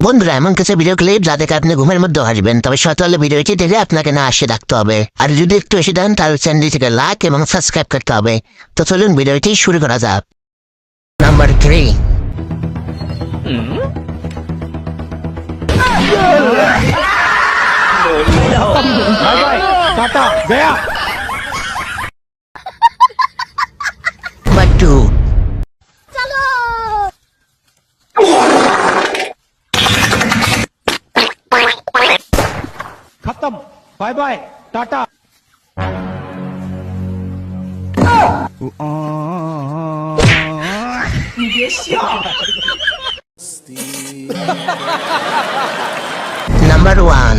বন্ধুরা, এমন কিছু ভিডিও ক্লিপ যা দেখে আপনি ঘুমের মধ্যে হাসবেন, তবে সকালে ভিডিওটি দেখে আপনাকে না আসে রাখতে হবে। আর যদি একটু এসে দেন তাহলে চ্যানেলটিকে লাইক এবং সাবস্ক্রাইব করতে হবে। তো চলুন ভিডিওটি শুরু করা যাক। নাম্বার 3। बाय बाय टाटा गया। নাম্বার 2। खत्म बाय बाय टाटा। নাম্বার 1।